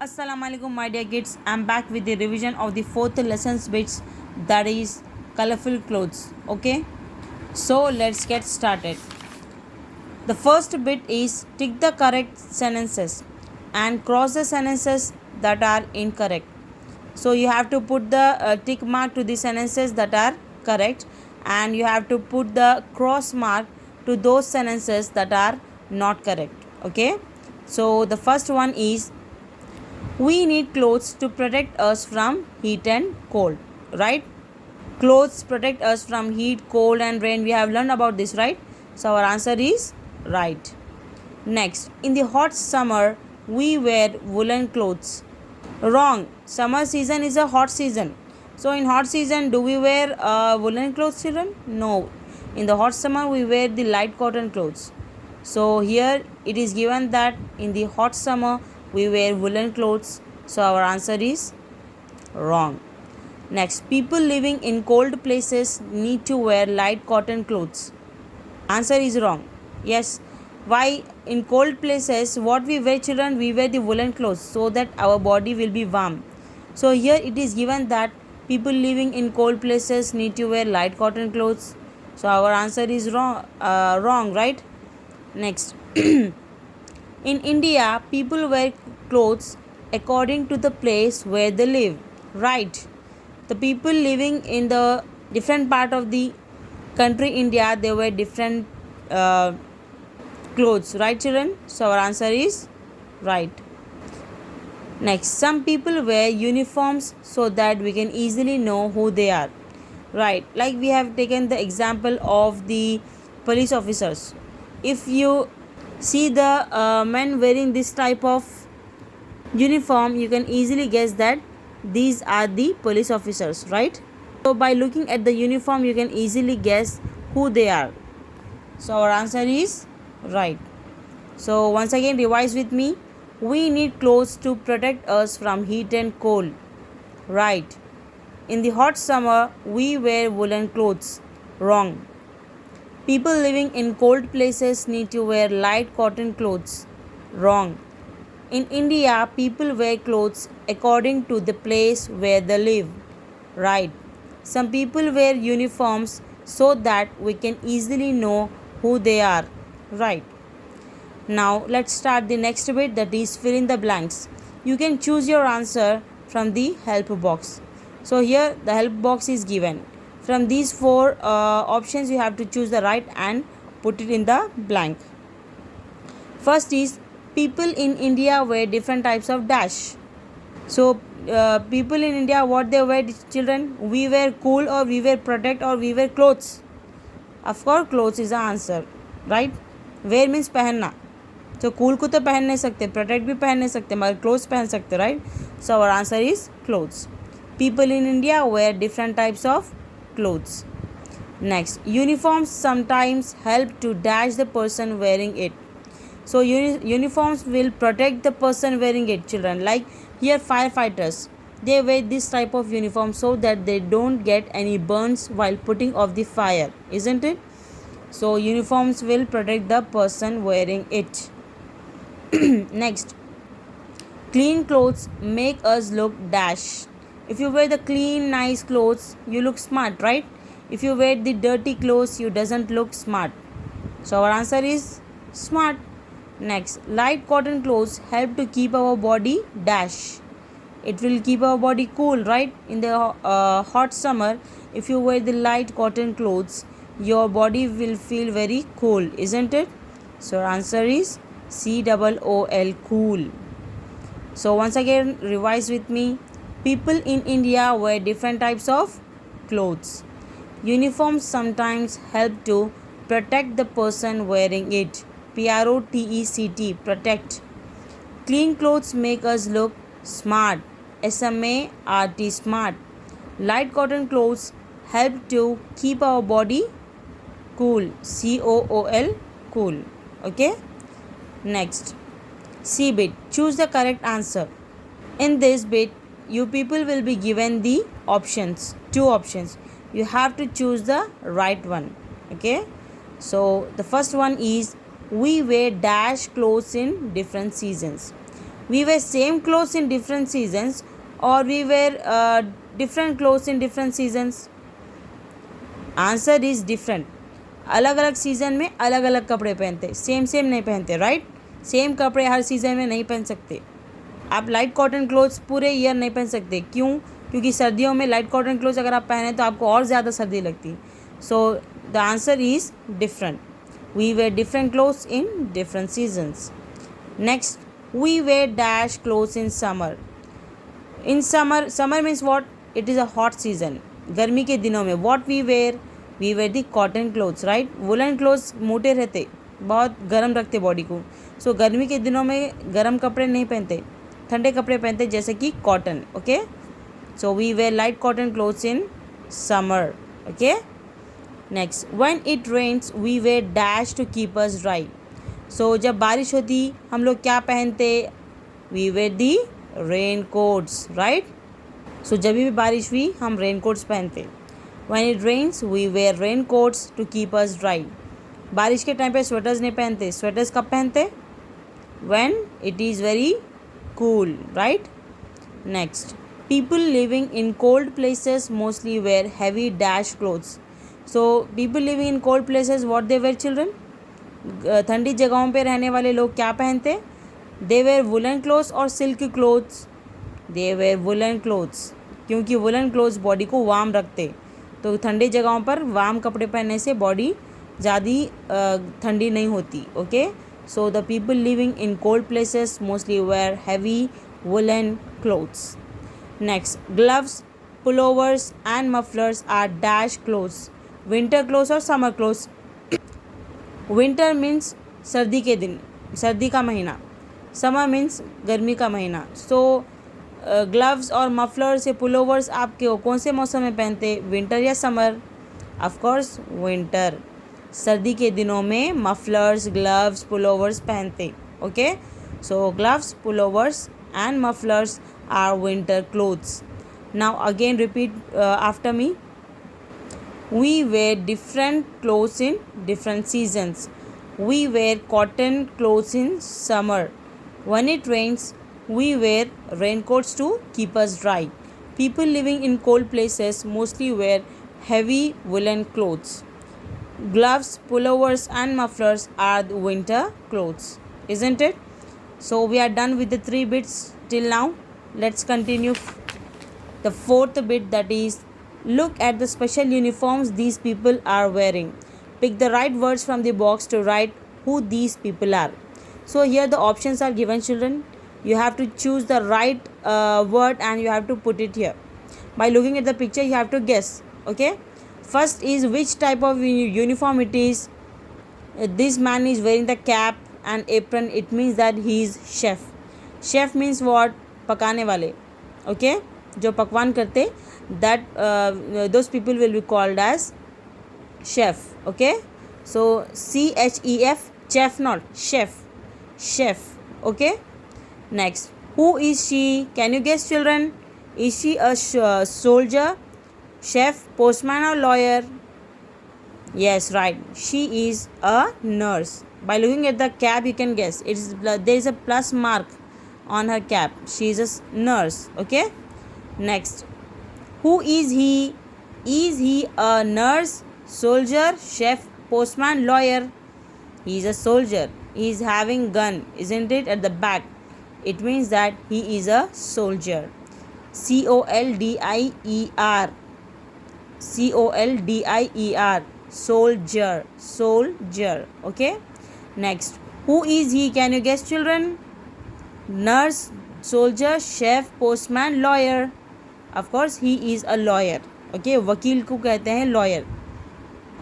Assalamu alaikum my dear kids. I'm back with the revision of the fourth lessons bits, that is colorful clothes. Okay, so let's get started. The first bit is tick the correct sentences and cross the sentences that are incorrect. So you have to put the tick mark to the sentences that are correct, and you have to put the cross mark to those sentences that are not correct. Okay, so the first one is we need clothes to protect us from heat and cold, right? Clothes protect us from heat, cold, and rain. We have learned about this, right? So our answer is right. Next, in the hot summer, we wear woolen clothes. Wrong. Summer season is a hot season. So in hot season, do we wear woolen clothes, children? No. In the hot summer, we wear the light cotton clothes. So here it is given that in the hot summer, we wear woolen clothes. So our answer is wrong. Next, people living in cold places need to wear light cotton clothes. Answer is wrong. Yes. Why in cold places what we wear, children? We wear the woolen clothes so that our body will be warm. So here it is given that people living in cold places need to wear light cotton clothes. So our answer is wrong. Wrong, right? Next, in India, people wear clothes according to the place where they live. Right. The people living in the different part of the country India, they wear different uh, clothes, right, children? So our answer is right. Next, some people wear uniforms so that we can easily know who they are. Right, like we have taken the example of the police officers. If you see the men wearing this type of uniform, you can easily guess that these are the police officers, right? So by looking at the uniform, you can easily guess who they are. So our answer is right. So once again, revise with me. We need clothes to protect us from heat and cold. Right. In the hot summer, we wear woolen clothes. Wrong. People living in cold places need to wear light cotton clothes. Wrong. In India, people wear clothes according to the place where they live. Right. Some people wear uniforms so that we can easily know who they are. Right. Now let's start the next bit, that is fill in the blanks. You can choose your answer from the help box. So here the help box is given. From these four options you have to choose the right and put it in the blank. First is people in India wear different types of dash. So people in India, what they wear, children? We wear cool, or we wear protect, or we wear clothes. Of course clothes is the answer, right? Wear means पहनना. तो cool को तो पहन नहीं सकते, protect भी पहन नहीं सकते, मगर क्लोथ्स पहन सकते, right? So our answer is clothes. People in India wear different types of clothes. Next, uniforms sometimes help to dash the person wearing it. So uniforms will protect the person wearing it, children. Like here firefighters, they wear this type of uniform so that they don't get any burns while putting off the fire, isn't it? So uniforms will protect the person wearing it. Next, clean clothes make us look dash. If you wear the clean nice clothes, you look smart, right? If you wear the dirty clothes, you doesn't look smart. So our answer is smart. Next, light cotton clothes help to keep our body dash. It will keep our body cool, right? In the hot summer, if you wear the light cotton clothes, your body will feel very cool, isn't it? So answer is COOL, cool. So once again, revise with me. People in India wear different types of clothes. Uniforms sometimes help to protect the person wearing it. PROTECT, protect. Clean clothes make us look smart. SMART, smart. Light cotton clothes help to keep our body cool. COOL, cool. Okay. Next, C bit. Choose the correct answer. In this bit, you people will be given the options. Two options. You have to choose the right one. Okay. So the first one is we wear dash clothes in different seasons. We wear same clothes in different seasons or we wear different clothes in different seasons? Answer is different. अलग अलग season में अलग अलग कपड़े पहनते, same same नहीं पहनते, right. Same कपड़े हर सीज़न में नहीं पहन सकते. आप लाइट कॉटन क्लोथ्स पूरे ईयर नहीं पहन सकते. क्यों? क्योंकि सर्दियों में लाइट कॉटन क्लोथ्स अगर आप पहने तो आपको और ज़्यादा सर्दी लगती. So the answer is different. We wear different clothes in different seasons. Next, we wear dash clothes in summer. In summer means what? It is a hot season. गर्मी के दिनों में what we wear the cotton clothes, right. Woollen clothes मोटे रहते, बहुत गर्म रखते body को. सो गर्मी के दिनों में गर्म कपड़े नहीं पहनते, ठंडे कपड़े पहनते जैसे कि cotton. Okay, so we wear light cotton clothes in summer. Okay, next, when it rains we wear dash to keep us dry. So जब बारिश होती हम लोग क्या पहनते? We wear the rain coats, right. So जब भी बारिश हुई हम रेन कोट्स पहनते. When it rains we wear rain coats to keep us dry. बारिश के टाइम पे स्वेटर्स नहीं पहनते. स्वेटर्स कब पहनते? When it is very cool, right. Next, people living in cold places mostly wear heavy dash clothes. So people living in cold places what they wear children? ठंडी जगहों पे रहने वाले लोग क्या पहनते? दे वेयर वुलन क्लोथ्स और silk clothes. They wear woollen clothes, क्योंकि वुलन क्लोथ्स बॉडी को वार्म रखते. तो ठंडी जगहों पर वार्म कपड़े पहनने से बॉडी ज़्यादा ठंडी नहीं होती. Okay, so the people living in cold places mostly wear heavy woollen clothes. Next, gloves, pullovers and mufflers are dash clothes. Winter clothes और समर क्लोथ्स. विंटर मीन्स सर्दी के दिन, सर्दी का महीना. समर मीन्स गर्मी का महीना. सो ग्लव्स और मफलर्स या पुलोवर्स आप कौन से मौसम में पहनते? विंटर या समर? Of course winter. सर्दी के दिनों में मफलर्स, ग्लव्स, पुलोवर्स पहनते. Okay, so gloves, pullovers and mufflers are winter clothes. Now again repeat after me. We wear different clothes in different seasons. We wear cotton clothes in summer. When it rains, we wear raincoats to keep us dry. People living in cold places mostly wear heavy woolen clothes. Gloves, pullovers and mufflers are the winter clothes, isn't it? So we are done with the 3 bits till now. Let's continue the 4th bit, that is, look at the special uniforms these people are wearing. Pick the right words from the box to write who these people are. So here the options are given, children. You have to choose the right word and you have to put it here. By looking at the picture you have to guess. Okay, first is which type of uniform it is. This man is wearing the cap and apron. It means that he is chef. Chef means what? पकाने वाले. Okay, जो पकवान करते, that those people will be called as chef. Okay, so CHEF, chef, not chef, chef. Okay, next, who is she? Can you guess, children? Is she a soldier, chef, postman or lawyer? Yes, right, she is a nurse. By looking at the cap you can guess. There is a plus mark on her cap. She is a nurse. Okay, next, who is he? Is he a nurse, soldier, chef, postman, lawyer? He is a soldier. He is having gun, isn't it, at the back? It means that he is a soldier. COLDIER. COLDIER. Soldier. Soldier. Okay, next, who is he? Can you guess, children? Nurse, soldier, chef, postman, lawyer. Of course he is a lawyer. Okay, वकील को कहते हैं lawyer.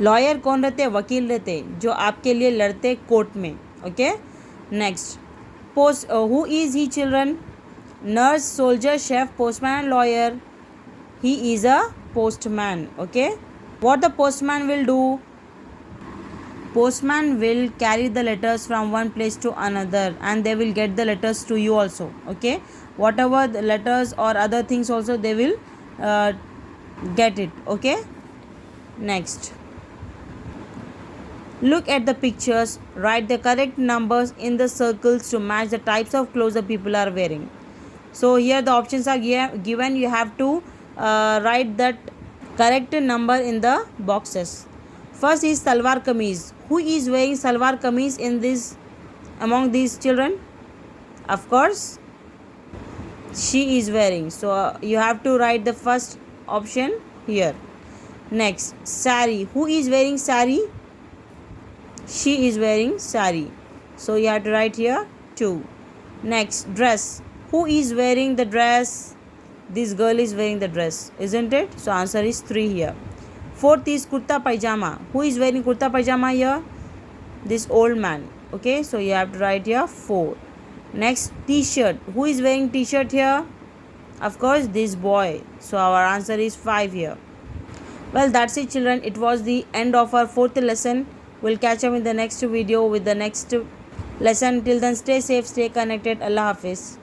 Lawyer कौन रहते हैं? वकील रहते हैं जो आपके लिए लड़ते कोर्ट में. Okay, next, who is he, children? Nurse, soldier, chef, postman and lawyer. He is a postman. Okay, what the postman will do? Postman will carry the letters from one place to another and they will get the letters to you also. Okay, whatever the letters or other things also they will get it. Okay, next, Look at the pictures, write the correct numbers in the circles to match the types of clothes the people are wearing. So here the options are given. You have to write that correct number in the boxes. First is salwar kameez. Who is wearing salwar kameez in this among these children? Of course, she is wearing. So you have to write the first option here. Next, sari. Who is wearing sari? She is wearing sari. So you have to write here 2. Next, dress. Who is wearing the dress? This girl is wearing the dress, isn't it? So answer is 3 here. Fourth is kurta pajama. Who is wearing kurta pajama here? This old man. Okay, so you have to write here 4. Next, t-shirt. Who is wearing t-shirt here? Of course, this boy. So our answer is 5 here. Well, that's it, children. It was the end of our 4th lesson. We'll catch up in the next video with the next lesson. Till then, stay safe, stay connected. Allah Hafiz.